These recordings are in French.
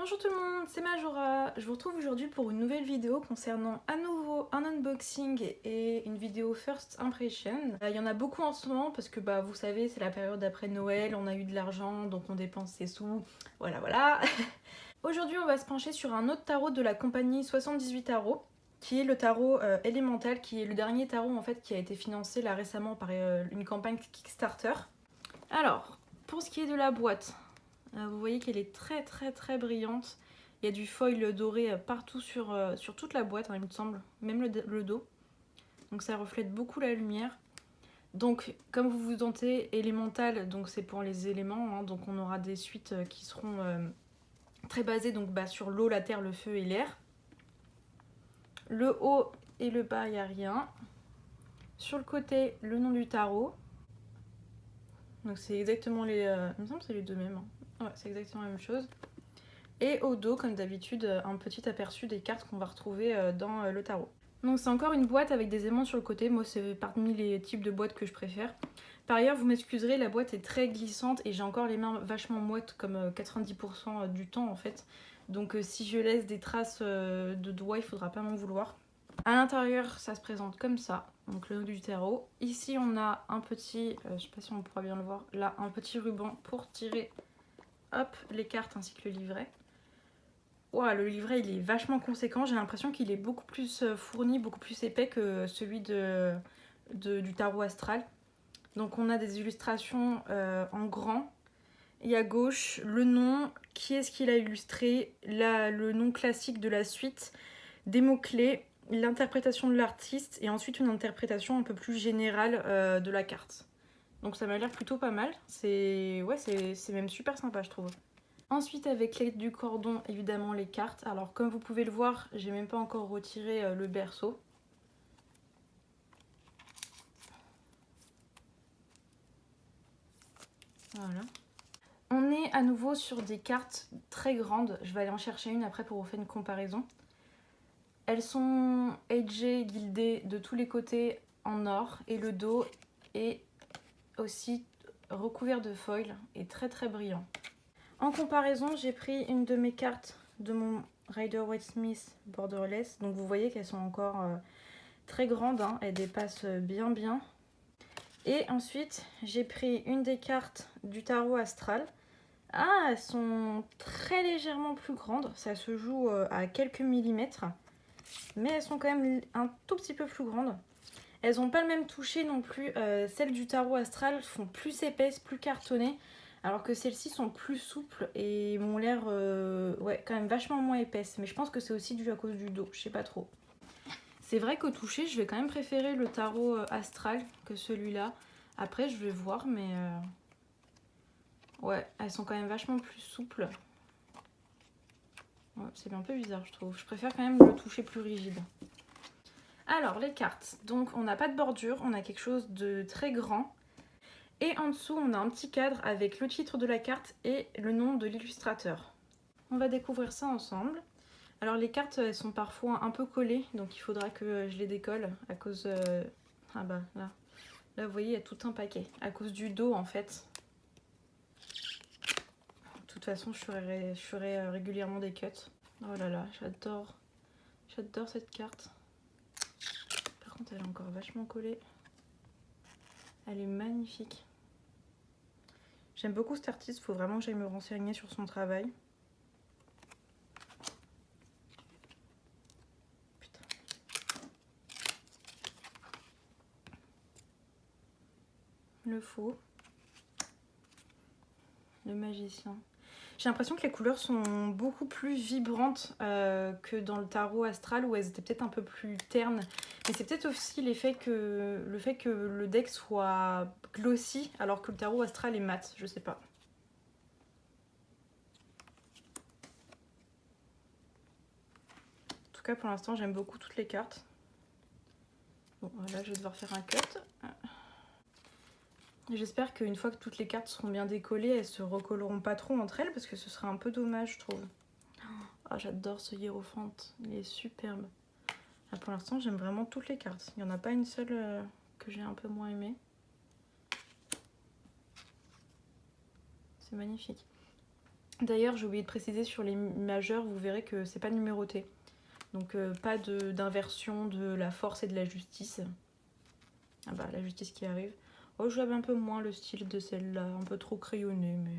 Bonjour tout le monde, c'est Majora. Je vous retrouve aujourd'hui pour une nouvelle vidéo concernant à nouveau un unboxing et une vidéo first impression. Il y en a beaucoup en ce moment parce que vous savez c'est la période après Noël, on a eu de l'argent donc on dépense ses sous, voilà. Aujourd'hui on va se pencher sur un autre tarot de la compagnie 78 Tarot qui est le tarot Elemental, qui est le dernier tarot en fait qui a été financé là récemment par une campagne Kickstarter. Alors, pour ce qui est de la boîte, vous voyez qu'elle est très brillante. Il y a du foil doré partout sur toute la boîte, il me semble, même le dos. Donc ça reflète beaucoup la lumière. Donc, comme vous vous doutez, élémental, donc c'est pour les éléments. Donc on aura des suites qui seront très basées donc, sur l'eau, la terre, le feu et l'air. Le haut et le bas, il n'y a rien. Sur le côté, le nom du tarot. Donc c'est exactement les... il me semble que c'est les deux mêmes. Ouais, c'est exactement la même chose. Et au dos, comme d'habitude, un petit aperçu des cartes qu'on va retrouver dans le tarot. Donc c'est encore une boîte avec des aimants sur le côté. Moi, c'est parmi les types de boîtes que je préfère. Par ailleurs, vous m'excuserez, la boîte est très glissante et j'ai encore les mains vachement moites, comme 90% du temps en fait. Donc si je laisse des traces de doigts, il faudra pas m'en vouloir. À l'intérieur, ça se présente comme ça, donc le haut du tarot. Ici, on a un petit, je sais pas si on pourra bien le voir, là, un petit ruban pour tirer, hop, les cartes ainsi que le livret. Wow, le livret, il est vachement conséquent. J'ai l'impression qu'il est beaucoup plus fourni, beaucoup plus épais que celui du tarot astral. Donc on a des illustrations en grand. Et à gauche, le nom, qui est-ce qu'il a illustré, le nom classique de la suite, des mots-clés, l'interprétation de l'artiste et ensuite une interprétation un peu plus générale de la carte. Donc ça m'a l'air plutôt pas mal. C'est même super sympa, je trouve. Ensuite, avec l'aide du cordon, évidemment, les cartes. Alors, comme vous pouvez le voir, j'ai même pas encore retiré le berceau. Voilà. On est à nouveau sur des cartes très grandes. Je vais aller en chercher une après pour vous faire une comparaison. Elles sont edgées, gildées de tous les côtés en or. Et le dos est aussi recouvert de foil et très brillant. En comparaison, j'ai pris une de mes cartes de mon Rider-Waite-Smith Borderless. Donc vous voyez qu'elles sont encore très grandes, hein. Elles dépassent bien. Et ensuite, j'ai pris une des cartes du tarot astral. Ah, elles sont très légèrement plus grandes. Ça se joue à quelques millimètres. Mais elles sont quand même un tout petit peu plus grandes. Elles n'ont pas le même toucher non plus. Celles du tarot astral font plus épaisses, plus cartonnées. Alors que celles-ci sont plus souples et m'ont l'air quand même vachement moins épaisses. Mais je pense que c'est aussi dû à cause du dos, je sais pas trop. C'est vrai qu'au toucher, je vais quand même préférer le tarot astral que celui-là. Après, je vais voir, mais ouais, elles sont quand même vachement plus souples. Ouais, c'est un peu bizarre, je trouve. Je préfère quand même le toucher plus rigide. Alors, les cartes. Donc, on n'a pas de bordure, on a quelque chose de très grand. Et en dessous, on a un petit cadre avec le titre de la carte et le nom de l'illustrateur. On va découvrir ça ensemble. Alors les cartes, elles sont parfois un peu collées, donc il faudra que je les décolle à cause... Ah bah là. Là, vous voyez, il y a tout un paquet. À cause du dos, en fait. De toute façon, je ferai régulièrement des cuts. Oh là là, j'adore. J'adore cette carte. Par contre, elle est encore vachement collée. Elle est magnifique. J'aime beaucoup cet artiste, il faut vraiment que j'aille me renseigner sur son travail. Putain. Le faux. Le magicien. J'ai l'impression que les couleurs sont beaucoup plus vibrantes que dans le tarot astral où elles étaient peut-être un peu plus ternes. Mais c'est peut-être aussi le fait que le deck soit glossy alors que le tarot astral est mat, je sais pas. En tout cas, pour l'instant, j'aime beaucoup toutes les cartes. Bon, là, je vais devoir faire un cut. J'espère qu'une fois que toutes les cartes seront bien décollées, elles se recolleront pas trop entre elles parce que ce serait un peu dommage, je trouve. Oh, j'adore ce hiérophante, il est superbe. Là, pour l'instant, j'aime vraiment toutes les cartes. Il n'y en a pas une seule que j'ai un peu moins aimée. C'est magnifique. D'ailleurs, j'ai oublié de préciser sur les majeurs, vous verrez que c'est pas numéroté. Donc pas d'inversion de la force et de la justice. Ah bah la justice qui arrive. Oh, j'aime un peu moins le style de celle-là, un peu trop crayonné. Mais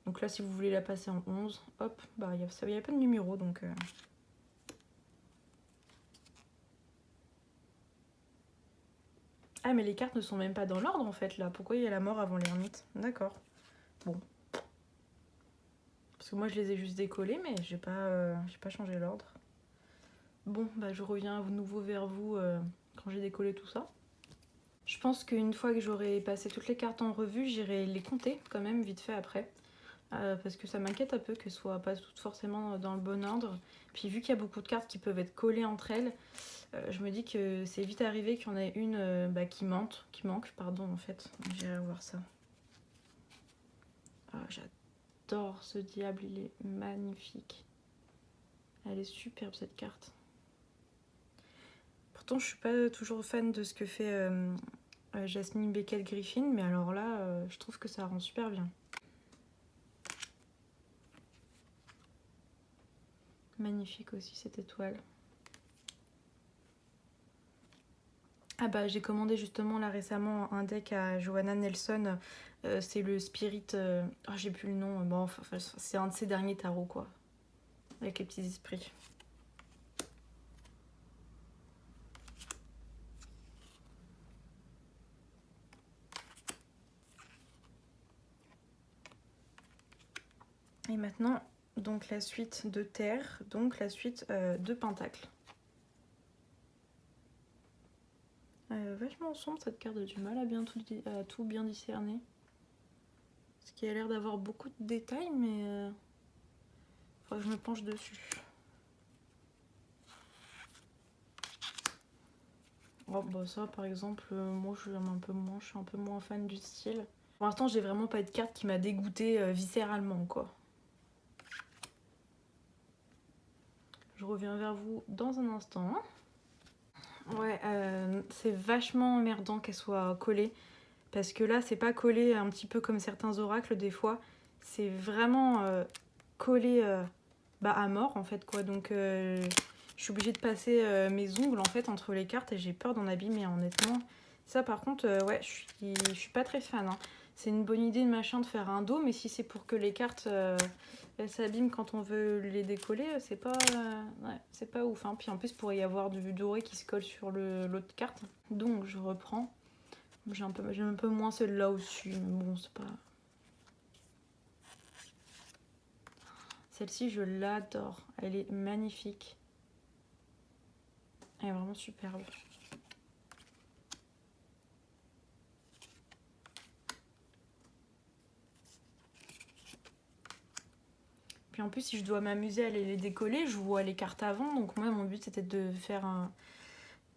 donc là, si vous voulez la passer en 11, hop, bah il n'y a pas de numéro. Donc Ah mais les cartes ne sont même pas dans l'ordre en fait là. Pourquoi il y a la mort avant l'ermite? D'accord. Bon. Parce que moi je les ai juste décollées mais j'ai pas changé l'ordre. Bon bah je reviens à nouveau vers vous quand j'ai décollé tout ça. Je pense qu'une fois que j'aurai passé toutes les cartes en revue, j'irai les compter quand même vite fait après. Parce que ça m'inquiète un peu qu'elles soient pas toutes forcément dans le bon ordre. Puis vu qu'il y a beaucoup de cartes qui peuvent être collées entre elles, je me dis que c'est vite arrivé qu'il y en ait une qui manque, pardon en fait. J'irai voir ça. Ah, j'adore ce diable, il est magnifique. Elle est superbe cette carte. Pourtant je suis pas toujours fan de ce que fait Jasmine Beckett Griffin, mais alors là je trouve que ça rend super bien. Magnifique aussi cette étoile. Ah bah j'ai commandé justement là récemment un deck à Johanna Nelson. C'est le Spirit... Oh, j'ai plus le nom. Bon, enfin, c'est un de ses derniers tarots quoi. Avec les petits esprits. Et maintenant, donc la suite de terre, donc la suite de pentacle. Vachement sombre cette carte, a du mal à tout bien discerner. Parce qu'il a l'air d'avoir beaucoup de détails, mais faudrait que je me penche dessus. Oh bah ça par exemple, moi je suis un peu moins fan du style. Pour l'instant j'ai vraiment pas de carte qui m'a dégoûté viscéralement quoi. Je reviens vers vous dans un instant. Ouais, c'est vachement emmerdant qu'elle soit collée. Parce que là, c'est pas collé un petit peu comme certains oracles des fois. C'est vraiment collé à mort en fait quoi. Donc je suis obligée de passer mes ongles en fait entre les cartes et j'ai peur d'en abîmer honnêtement. Ça par contre, ouais, je suis pas très fan. Hein. C'est une bonne idée de machin de faire un dos, mais si c'est pour que les cartes elles s'abîment quand on veut les décoller, c'est pas ouf. Hein. Puis en plus, il pourrait y avoir du doré qui se colle sur l'autre carte. Donc je reprends. J'aime un peu moins celle-là au-dessus, mais bon, c'est pas... Celle-ci, je l'adore. Elle est magnifique. Elle est vraiment superbe. Puis en plus, si je dois m'amuser à les décoller, je vois les cartes avant. Donc moi, mon but, c'était de faire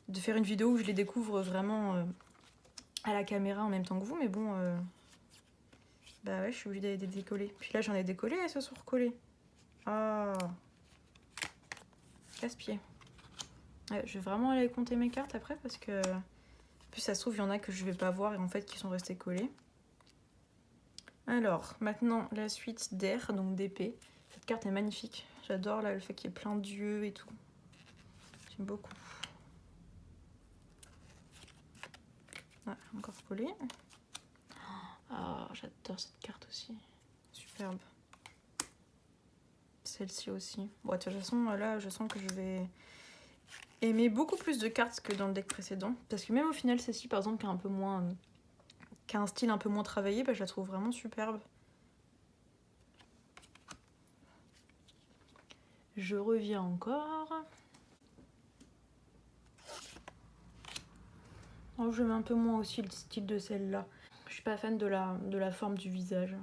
une vidéo où je les découvre vraiment à la caméra en même temps que vous. Mais bon, bah ouais, je suis obligée d'aller les décoller. Puis là, j'en ai décollé, elles se sont recollées. Ah, casse-pied. Ouais, je vais vraiment aller compter mes cartes après parce que... Plus ça se trouve, il y en a que je vais pas voir et en fait qui sont restés collés. Alors, maintenant la suite d'air, donc d'épée. Cette carte est magnifique. J'adore là le fait qu'il y ait plein d'yeux et tout. J'aime beaucoup. Ah, encore collé. Ah, j'adore cette carte aussi. Superbe. Celle-ci aussi. Bon, de toute façon, là, je sens que je vais aimer beaucoup plus de cartes que dans le deck précédent. Parce que même au final, celle-ci, par exemple, qui a un style un peu moins travaillé, bah, je la trouve vraiment superbe. Je reviens encore. Oh, j'aime un peu moins aussi le style de celle-là. Je suis pas fan de la forme du visage.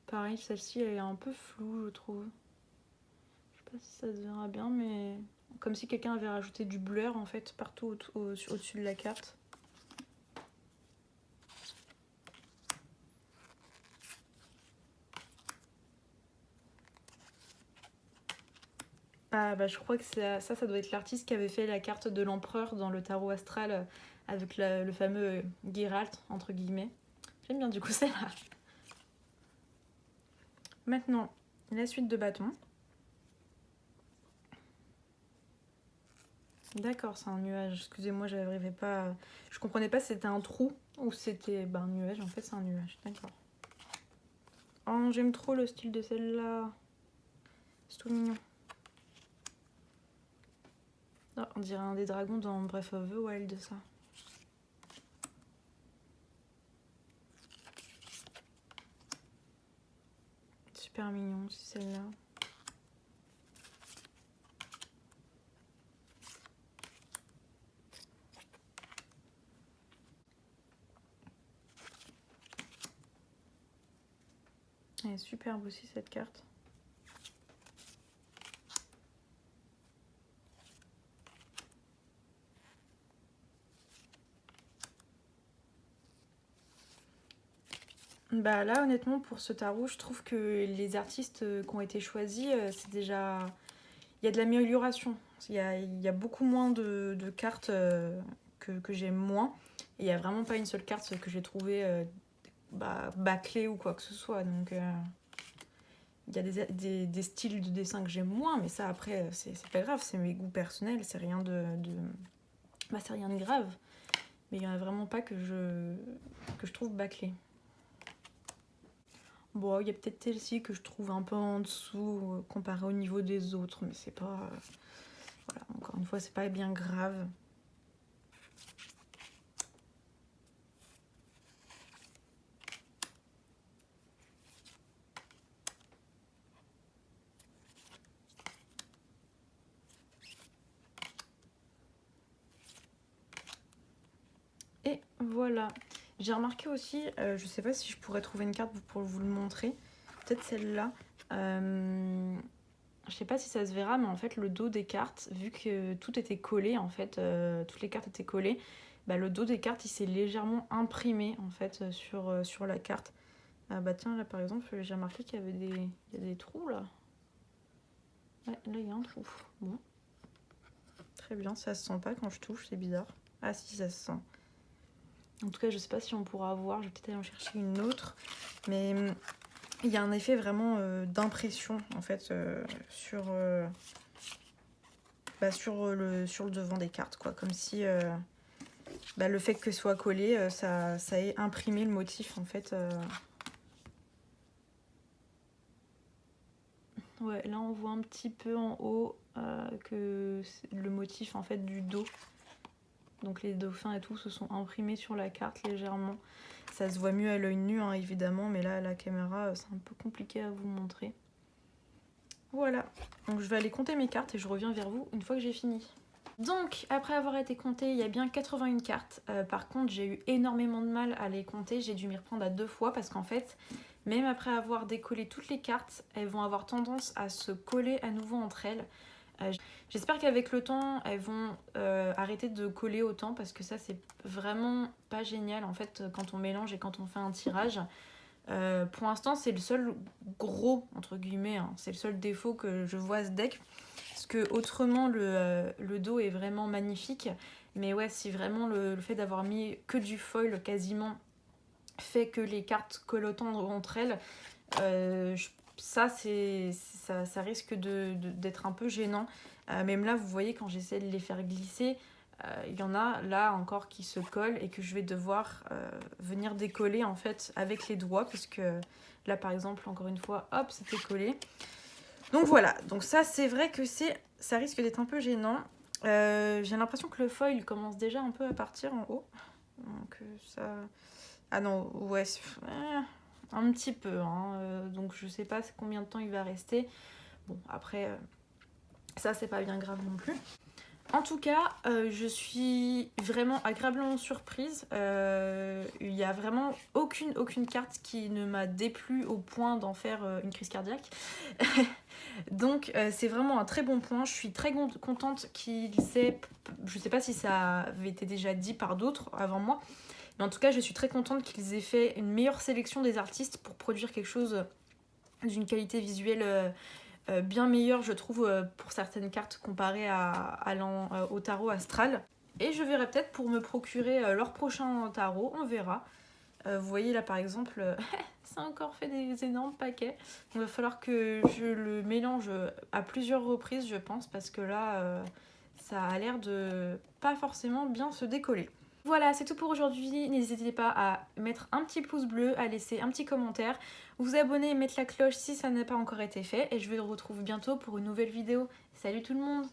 Pareil, celle-ci, elle est un peu floue, je trouve. Je sais pas si ça se verra bien, mais... Comme si quelqu'un avait rajouté du blur, en fait, partout au-dessus de la carte. Ah bah je crois que ça doit être l'artiste qui avait fait la carte de l'empereur dans le tarot astral avec le fameux Geralt, entre guillemets. J'aime bien du coup celle-là. Maintenant, la suite de bâtons. D'accord, c'est un nuage. Excusez-moi, j'arrivais pas. Je comprenais pas si c'était un trou ou si c'était un nuage. En fait, c'est un nuage. D'accord. Oh, j'aime trop le style de celle-là. C'est tout mignon. Oh, on dirait un des dragons dans Breath of the Wild, ça. Super mignon aussi celle-là. Elle est superbe aussi cette carte. Bah là honnêtement pour ce tarot je trouve que les artistes qui ont été choisis c'est déjà... Il y a de l'amélioration. Il y a beaucoup moins de cartes que j'aime moins. Et il n'y a vraiment pas une seule carte que j'ai trouvée bâclée ou quoi que ce soit. Donc il y a des styles de dessin que j'aime moins, mais ça après c'est pas grave, c'est mes goûts personnels, c'est rien c'est rien de grave. Mais il n'y en a vraiment pas que je trouve bâclée. Bon, il y a peut-être celle-ci que je trouve un peu en dessous comparé au niveau des autres, mais c'est pas... voilà, encore une fois, c'est pas bien grave. Et voilà. J'ai remarqué aussi, je sais pas si je pourrais trouver une carte pour vous le montrer, peut-être celle-là. Je sais pas si ça se verra, mais en fait le dos des cartes, vu que tout était collé en fait, toutes les cartes étaient collées, bah, le dos des cartes il s'est légèrement imprimé en fait sur la carte. Ah bah tiens là par exemple j'ai remarqué qu'il y avait il y a des trous là. Ouais là il y a un trou. Bon. Très bien, ça se sent pas quand je touche, c'est bizarre. Ah si ça se sent. En tout cas je sais pas si on pourra voir, je vais peut-être aller en chercher une autre. Mais il y a un effet vraiment d'impression en fait sur le devant des cartes quoi, comme si le fait que ce soit collé ça ait imprimé le motif en fait. Ouais, là on voit un petit peu en haut que le motif en fait du dos, donc les dauphins et tout se sont imprimés sur la carte légèrement. Ça se voit mieux à l'œil nu hein, évidemment, mais là à la caméra c'est un peu compliqué à vous montrer. Voilà, donc je vais aller compter mes cartes et je reviens vers vous une fois que j'ai fini. Donc après avoir été comptée, il y a bien 81 cartes. Par contre j'ai eu énormément de mal à les compter, j'ai dû m'y reprendre à 2 fois parce qu'en fait, même après avoir décollé toutes les cartes, elles vont avoir tendance à se coller à nouveau entre elles. J'espère qu'avec le temps, elles vont arrêter de coller autant parce que ça c'est vraiment pas génial en fait quand on mélange et quand on fait un tirage. Pour l'instant c'est le seul gros entre guillemets, hein, c'est le seul défaut que je vois à ce deck. Parce que autrement le dos est vraiment magnifique. Mais ouais, si vraiment le fait d'avoir mis que du foil quasiment fait que les cartes collent autant entre elles, ça risque d'être un peu gênant. Même là, vous voyez, quand j'essaie de les faire glisser, il y en a là encore qui se collent et que je vais devoir venir décoller en fait avec les doigts. Parce que là, par exemple, encore une fois, hop, c'était collé. Donc voilà, donc ça c'est vrai que ça risque d'être un peu gênant. J'ai l'impression que le foil commence déjà un peu à partir en haut. Donc ça... Ah non, ouais, un petit peu. Hein. Donc je sais pas combien de temps il va rester. Bon, après, ça c'est pas bien grave non plus. En tout cas, je suis vraiment agréablement surprise. Il n'y a vraiment aucune carte qui ne m'a déplu au point d'en faire une crise cardiaque. Donc c'est vraiment un très bon point. Je suis très contente qu'il s'est... Je sais pas si ça avait été déjà dit par d'autres avant moi. Mais en tout cas, je suis très contente qu'ils aient fait une meilleure sélection des artistes pour produire quelque chose d'une qualité visuelle bien meilleure, je trouve, pour certaines cartes comparées au tarot astral. Et je verrai peut-être pour me procurer leur prochain tarot, on verra. Vous voyez là par exemple, ça a encore fait des énormes paquets. Il va falloir que je le mélange à plusieurs reprises je pense, parce que là ça a l'air de pas forcément bien se décoller. Voilà, c'est tout pour aujourd'hui. N'hésitez pas à mettre un petit pouce bleu, à laisser un petit commentaire, vous abonner et mettre la cloche si ça n'a pas encore été fait. Et je vous retrouve bientôt pour une nouvelle vidéo. Salut tout le monde!